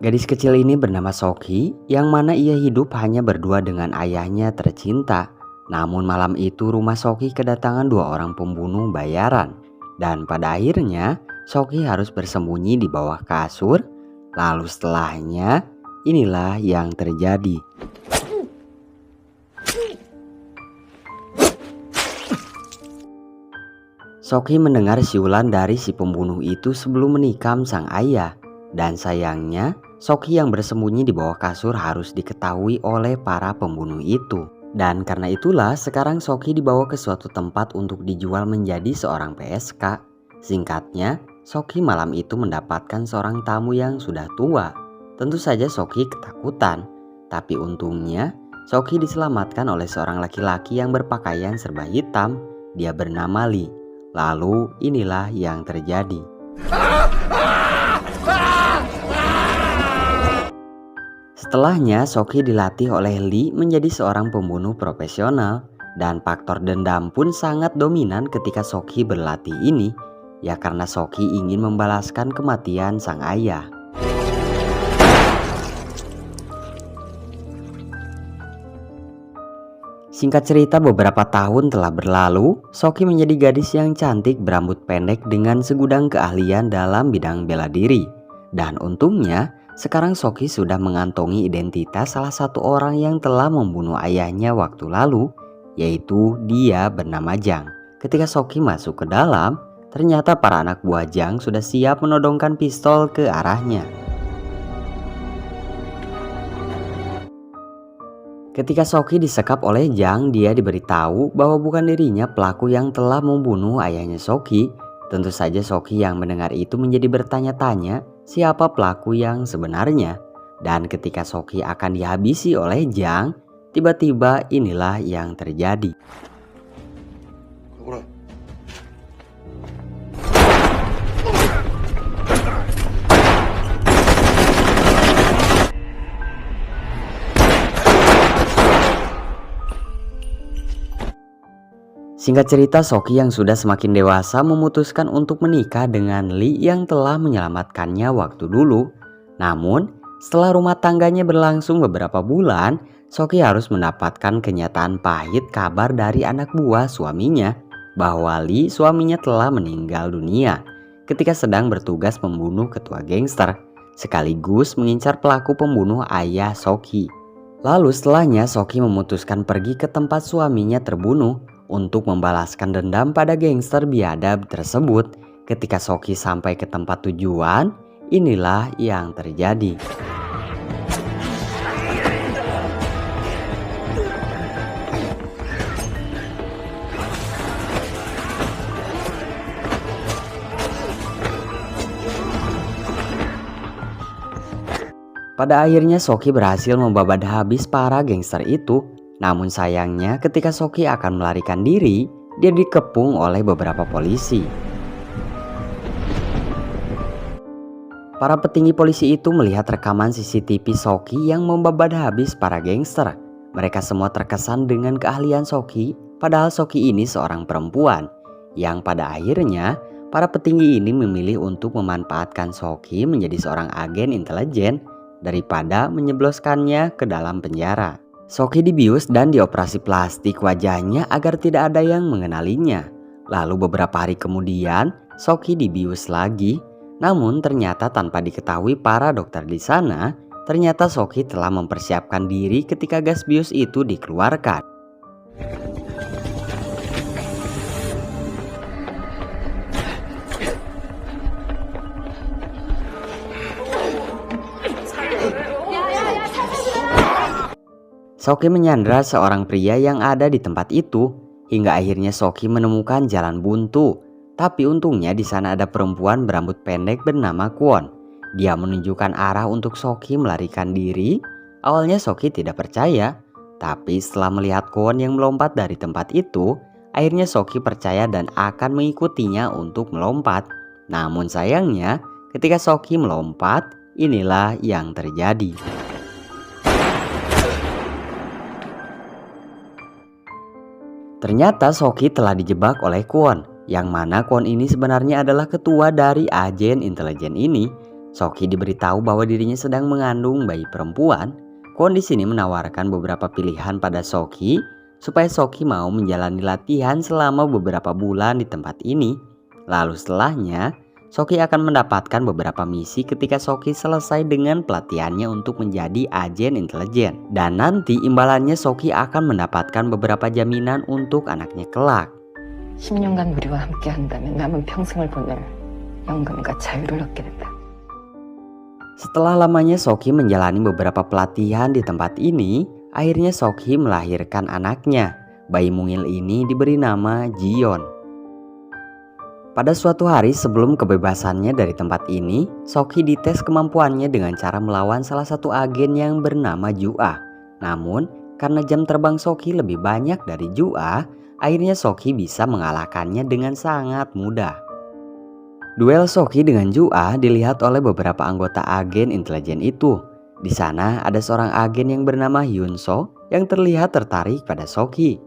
Gadis kecil ini bernama Soki, yang mana ia hidup hanya berdua dengan ayahnya tercinta. Namun malam itu rumah Soki kedatangan dua orang pembunuh bayaran. Dan pada akhirnya Soki harus bersembunyi di bawah kasur. Lalu setelahnya inilah yang terjadi. Soki mendengar siulan dari si pembunuh itu sebelum menikam sang ayah. Dan sayangnya Soki yang bersembunyi di bawah kasur harus diketahui oleh para pembunuh itu. Dan karena itulah sekarang Soki dibawa ke suatu tempat untuk dijual menjadi seorang PSK. Singkatnya, Soki malam itu mendapatkan seorang tamu yang sudah tua. Tentu saja Soki ketakutan. Tapi untungnya Soki diselamatkan oleh seorang laki-laki yang berpakaian serba hitam. Dia bernama Lee. Lalu inilah yang terjadi. Setelahnya Soki dilatih oleh Lee menjadi seorang pembunuh profesional. Dan faktor dendam pun sangat dominan ketika Soki berlatih ini. Ya karena Soki ingin membalaskan kematian sang ayah. Singkat cerita, beberapa tahun telah berlalu, Soki menjadi gadis yang cantik berambut pendek dengan segudang keahlian dalam bidang bela diri. Dan untungnya, sekarang Soki sudah mengantongi identitas salah satu orang yang telah membunuh ayahnya waktu lalu, yaitu dia bernama Jang. Ketika Soki masuk ke dalam, ternyata para anak buah Jang sudah siap menodongkan pistol ke arahnya. Ketika Soki disekap oleh Jang, dia diberitahu bahwa bukan dirinya pelaku yang telah membunuh ayahnya Soki. Tentu saja Soki yang mendengar itu menjadi bertanya-tanya siapa pelaku yang sebenarnya. Dan ketika Soki akan dihabisi oleh Jang, tiba-tiba inilah yang terjadi. Singkat cerita, Soki yang sudah semakin dewasa memutuskan untuk menikah dengan Lee yang telah menyelamatkannya waktu dulu. Namun, setelah rumah tangganya berlangsung beberapa bulan, Soki harus mendapatkan kenyataan pahit kabar dari anak buah suaminya bahwa Lee suaminya telah meninggal dunia ketika sedang bertugas membunuh ketua gangster, sekaligus mengincar pelaku pembunuh ayah Soki. Lalu setelahnya Soki memutuskan pergi ke tempat suaminya terbunuh untuk membalaskan dendam pada gangster biadab tersebut. Ketika Soki sampai ke tempat tujuan, inilah yang terjadi. Pada akhirnya Soki berhasil membabat habis para gangster itu. Namun sayangnya ketika Soki akan melarikan diri, dia dikepung oleh beberapa polisi. Para petinggi polisi itu melihat rekaman CCTV Soki yang membabat habis para gangster. Mereka semua terkesan dengan keahlian Soki, padahal Soki ini seorang perempuan. Yang pada akhirnya para petinggi ini memilih untuk memanfaatkan Soki menjadi seorang agen intelijen daripada menyebloskannya ke dalam penjara. Soki dibius dan dioperasi plastik wajahnya agar tidak ada yang mengenalinya. Lalu beberapa hari kemudian Soki dibius lagi. Namun ternyata tanpa diketahui para dokter di sana, ternyata Soki telah mempersiapkan diri ketika gas bius itu dikeluarkan. Soki menyandra seorang pria yang ada di tempat itu, hingga akhirnya Soki menemukan jalan buntu. Tapi untungnya di sana ada perempuan berambut pendek bernama Kwon. Dia menunjukkan arah untuk Soki melarikan diri. Awalnya Soki tidak percaya, tapi setelah melihat Kwon yang melompat dari tempat itu, akhirnya Soki percaya dan akan mengikutinya untuk melompat. Namun sayangnya, ketika Soki melompat, inilah yang terjadi. Ternyata Soki telah dijebak oleh Kwon, yang mana Kwon ini sebenarnya adalah ketua dari agen intelijen ini. Soki diberitahu bahwa dirinya sedang mengandung bayi perempuan. Kwon di sini menawarkan beberapa pilihan pada Soki supaya Soki mau menjalani latihan selama beberapa bulan di tempat ini. Lalu setelahnya, Soki akan mendapatkan beberapa misi ketika Soki selesai dengan pelatihannya untuk menjadi agen intelijen. Dan nanti imbalannya Soki akan mendapatkan beberapa jaminan untuk anaknya kelak. 10년간 우리와 함께 한다면 남은 평생을 보낼 영감과 자유를 얻게 된다. Setelah lamanya Soki menjalani beberapa pelatihan di tempat ini, akhirnya Soki melahirkan anaknya. Bayi mungil ini diberi nama Jiyeon. Pada suatu hari sebelum kebebasannya dari tempat ini, Soki dites kemampuannya dengan cara melawan salah satu agen yang bernama Jua. Namun, karena jam terbang Soki lebih banyak dari Jua, akhirnya Soki bisa mengalahkannya dengan sangat mudah. Duel Soki dengan Jua dilihat oleh beberapa anggota agen intelijen itu. Di sana ada seorang agen yang bernama Hyunso yang terlihat tertarik pada Soki.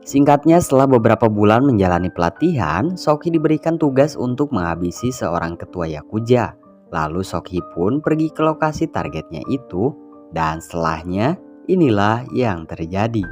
Singkatnya, setelah beberapa bulan menjalani pelatihan, Soki diberikan tugas untuk menghabisi seorang ketua Yakuza. Lalu Soki pun pergi ke lokasi targetnya itu, dan setelahnya inilah yang terjadi.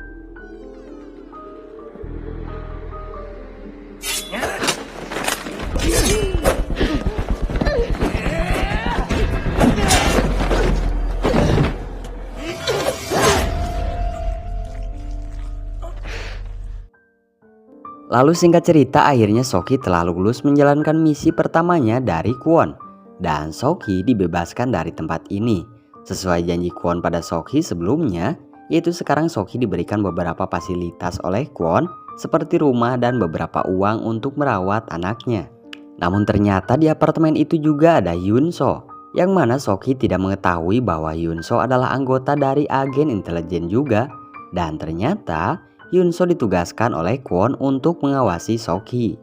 Lalu singkat cerita akhirnya Soki telah lulus menjalankan misi pertamanya dari Kwon. Dan Soki dibebaskan dari tempat ini. Sesuai janji Kwon pada Soki sebelumnya, yaitu sekarang Soki diberikan beberapa fasilitas oleh Kwon seperti rumah dan beberapa uang untuk merawat anaknya. Namun ternyata di apartemen itu juga ada Hyunso, yang mana Soki tidak mengetahui bahwa Hyunso adalah anggota dari agen intelijen juga. Dan ternyata Hyunso ditugaskan oleh Kwon untuk mengawasi Soki.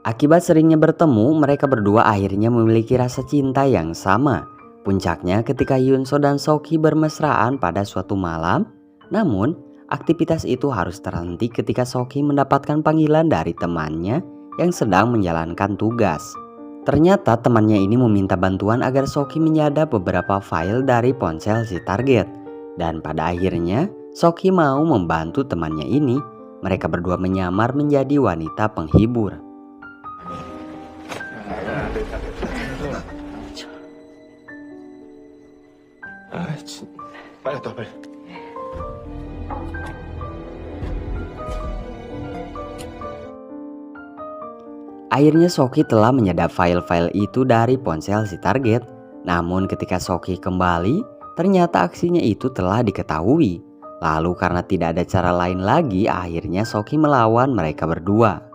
Akibat seringnya bertemu, mereka berdua akhirnya memiliki rasa cinta yang sama. Puncaknya ketika Hyunso dan Soki bermesraan pada suatu malam. Namun, aktivitas itu harus terhenti ketika Soki mendapatkan panggilan dari temannya yang sedang menjalankan tugas. Ternyata temannya ini meminta bantuan agar Soki menyadap beberapa file dari ponsel si target. Dan pada akhirnya, Soki mau membantu temannya ini. Mereka berdua menyamar menjadi wanita penghibur. Akhirnya Soki telah menyadap file-file itu dari ponsel si target. Namun ketika Soki kembali, ternyata aksinya itu telah diketahui. Lalu karena tidak ada cara lain lagi, akhirnya Soki melawan mereka berdua.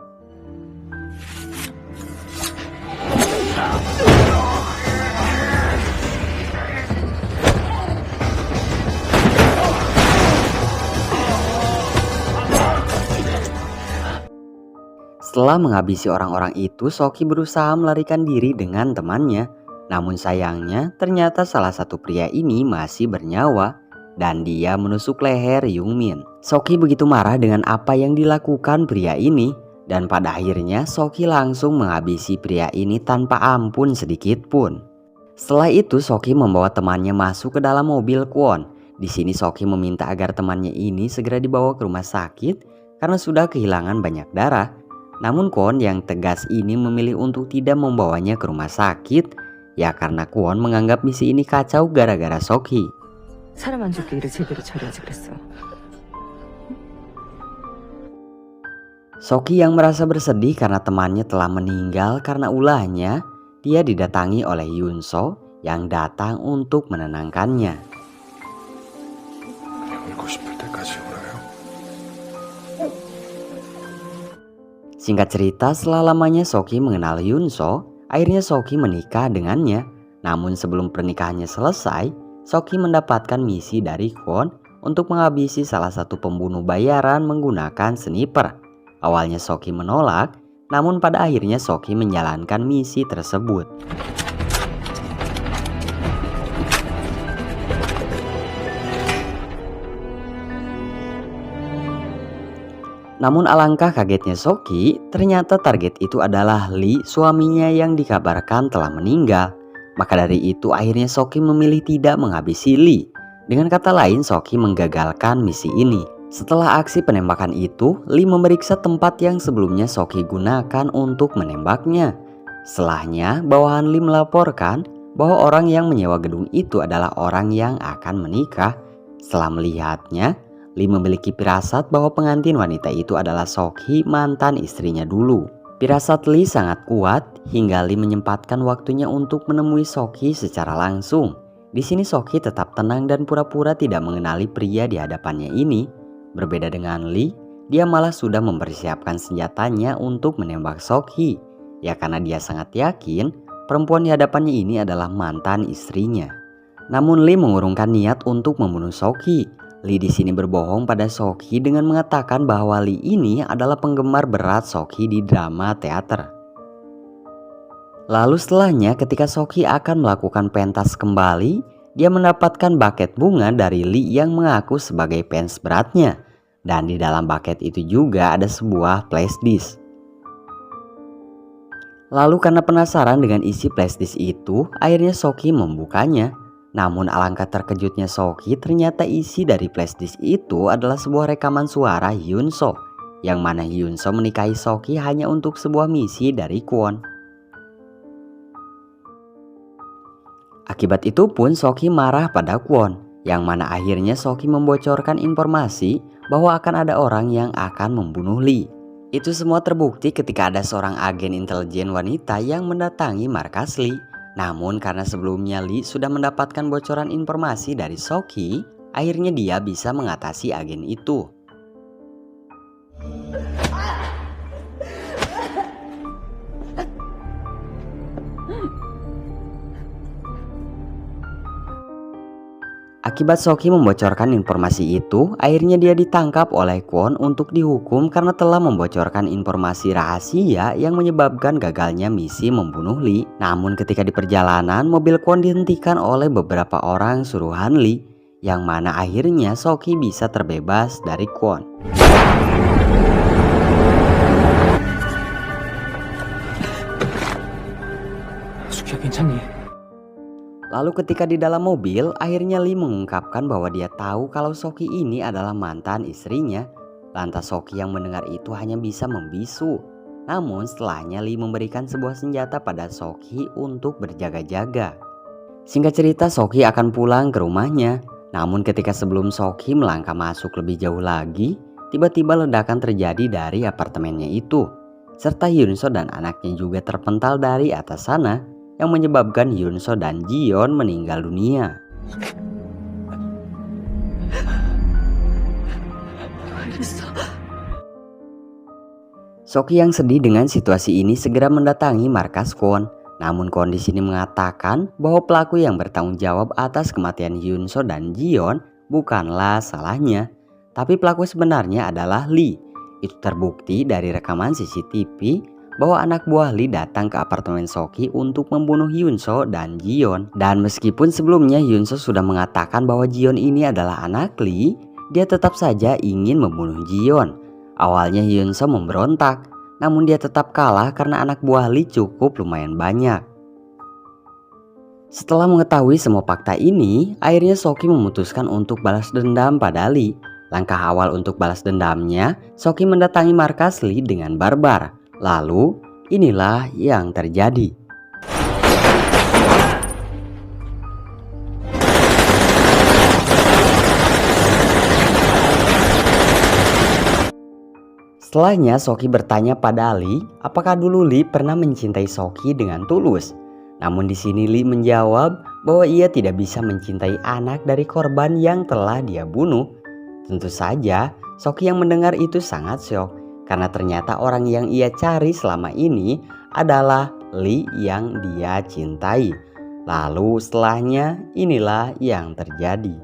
Setelah menghabisi orang-orang itu, Soki berusaha melarikan diri dengan temannya. Namun sayangnya, ternyata salah satu pria ini masih bernyawa. Dan dia menusuk leher Yungmin. Soki begitu marah dengan apa yang dilakukan pria ini. Dan pada akhirnya Soki langsung menghabisi pria ini tanpa ampun sedikit pun. Setelah itu Soki membawa temannya masuk ke dalam mobil Kwon. Di sini Soki meminta agar temannya ini segera dibawa ke rumah sakit karena sudah kehilangan banyak darah. Namun Kwon yang tegas ini memilih untuk tidak membawanya ke rumah sakit. Ya karena Kwon menganggap misi ini kacau gara-gara Soki. 사람 안 죽게 일을 제대로 처리하지 그랬어. Soki yang merasa bersedih karena temannya telah meninggal karena ulahnya, dia didatangi oleh Hyunso yang datang untuk menenangkannya. Singkat cerita, setelah lamanya Soki mengenal Hyunso, akhirnya Soki menikah dengannya. Namun sebelum pernikahannya selesai, Soki mendapatkan misi dari Kwon untuk menghabisi salah satu pembunuh bayaran menggunakan sniper. Awalnya Soki menolak, namun pada akhirnya Soki menjalankan misi tersebut. Namun alangkah kagetnya Soki, ternyata target itu adalah Lee, suaminya yang dikabarkan telah meninggal. Maka dari itu akhirnya Soki memilih tidak menghabisi Lee. Dengan kata lain, Soki menggagalkan misi ini. Setelah aksi penembakan itu, Lee memeriksa tempat yang sebelumnya Soki gunakan untuk menembaknya. Setelahnya, bawahan Lee melaporkan bahwa orang yang menyewa gedung itu adalah orang yang akan menikah. Setelah melihatnya, Lee memiliki firasat bahwa pengantin wanita itu adalah Soki, mantan istrinya dulu. Firasat Lee sangat kuat hingga Lee menyempatkan waktunya untuk menemui Soki secara langsung. Di sini Soki tetap tenang dan pura-pura tidak mengenali pria di hadapannya ini. Berbeda dengan Lee, dia malah sudah mempersiapkan senjatanya untuk menembak Soki. Ya karena dia sangat yakin perempuan di hadapannya ini adalah mantan istrinya. Namun Lee mengurungkan niat untuk membunuh Soki. Lee di sini berbohong pada Soki dengan mengatakan bahwa Lee ini adalah penggemar berat Soki di drama teater. Lalu setelahnya ketika Soki akan melakukan pentas kembali, dia mendapatkan buket bunga dari Lee yang mengaku sebagai fans beratnya. Dan di dalam buket itu juga ada sebuah flash disk. Lalu karena penasaran dengan isi flash disk itu, akhirnya Soki membukanya. Namun alangkah terkejutnya Soki, ternyata isi dari flash disk itu adalah sebuah rekaman suara Hyun So, yang mana Hyun So menikahi Soki hanya untuk sebuah misi dari Kwon. Akibat itu pun Soki marah pada Kwon, yang mana akhirnya Soki membocorkan informasi bahwa akan ada orang yang akan membunuh Lee. Itu semua terbukti ketika ada seorang agen intelijen wanita yang mendatangi markas Lee. Namun karena sebelumnya Lee sudah mendapatkan bocoran informasi dari Soki, akhirnya dia bisa mengatasi agen itu. Akibat Soki membocorkan informasi itu, akhirnya dia ditangkap oleh Kwon untuk dihukum karena telah membocorkan informasi rahasia yang menyebabkan gagalnya misi membunuh Lee. Namun ketika di perjalanan, mobil Kwon dihentikan oleh beberapa orang suruhan Lee, yang mana akhirnya Soki bisa terbebas dari Kwon. 수키야 괜찮니? Lalu ketika di dalam mobil, akhirnya Lee mengungkapkan bahwa dia tahu kalau Soki ini adalah mantan istrinya. Lantas Soki yang mendengar itu hanya bisa membisu. Namun setelahnya Lee memberikan sebuah senjata pada Soki untuk berjaga-jaga. Singkat cerita, Soki akan pulang ke rumahnya. Namun ketika sebelum Soki melangkah masuk lebih jauh lagi, tiba-tiba ledakan terjadi dari apartemennya itu. Serta Hyun So dan anaknya juga terpental dari atas sana, yang menyebabkan Hyun So dan Jiyeon meninggal dunia. Soki yang sedih dengan situasi ini segera mendatangi markas Kwon. Namun Kwon di sini mengatakan bahwa pelaku yang bertanggung jawab atas kematian Hyun So dan Jiyeon bukanlah salahnya, tapi pelaku sebenarnya adalah Lee. Itu terbukti dari rekaman CCTV bahwa anak buah Lee datang ke apartemen Soki untuk membunuh Hyun So dan Jiyeon. Dan meskipun sebelumnya Hyun So sudah mengatakan bahwa Jiyeon ini adalah anak Lee, dia tetap saja ingin membunuh Jiyeon. Awalnya Hyun So memberontak, namun dia tetap kalah karena anak buah Lee cukup lumayan banyak. Setelah mengetahui semua fakta ini, akhirnya Soki memutuskan untuk balas dendam pada Lee. Langkah awal untuk balas dendamnya, Soki mendatangi markas Lee dengan barbar. Lalu, inilah yang terjadi. Setelahnya Soki bertanya pada Lee, apakah dulu Lee pernah mencintai Soki dengan tulus? Namun di sini Lee menjawab bahwa ia tidak bisa mencintai anak dari korban yang telah dia bunuh. Tentu saja, Soki yang mendengar itu sangat syok. Karena ternyata orang yang ia cari selama ini adalah Lee yang dia cintai. Lalu setelahnya inilah yang terjadi.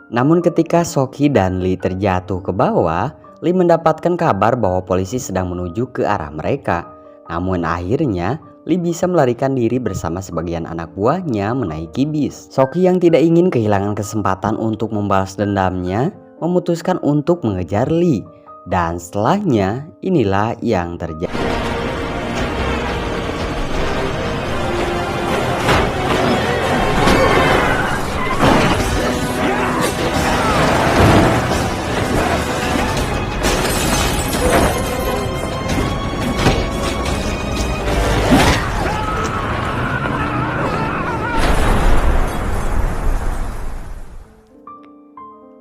Namun ketika Soki dan Lee terjatuh ke bawah, Lee mendapatkan kabar bahwa polisi sedang menuju ke arah mereka. Namun akhirnya Lee bisa melarikan diri bersama sebagian anak buahnya menaiki bis. Soki yang tidak ingin kehilangan kesempatan untuk membalas dendamnya memutuskan untuk mengejar Lee. Dan setelahnya inilah yang terjadi.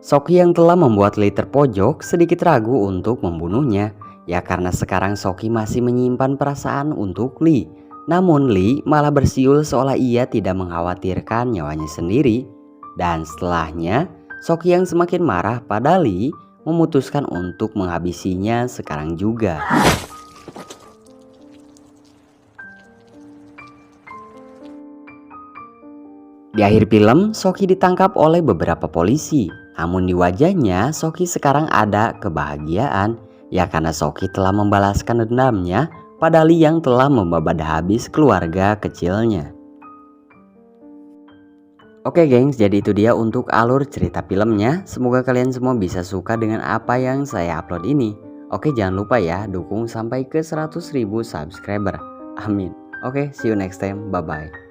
Soki yang telah membuat Lee terpojok sedikit ragu untuk membunuhnya, ya karena sekarang Soki masih menyimpan perasaan untuk Lee. Namun Lee malah bersiul seolah ia tidak mengkhawatirkan nyawanya sendiri. Dan setelahnya, Soki yang semakin marah pada Lee memutuskan untuk menghabisinya sekarang juga. Di akhir film, Soki ditangkap oleh beberapa polisi. Namun di wajahnya, Soki sekarang ada kebahagiaan. Ya karena Soki telah membalaskan dendamnya pada Lee yang telah membabat habis keluarga kecilnya. Oke gengs, jadi itu dia untuk alur cerita filmnya. Semoga kalian semua bisa suka dengan apa yang saya upload ini. Oke, jangan lupa ya, dukung sampai ke 100.000 subscriber. Amin. Oke, see you next time. Bye-bye.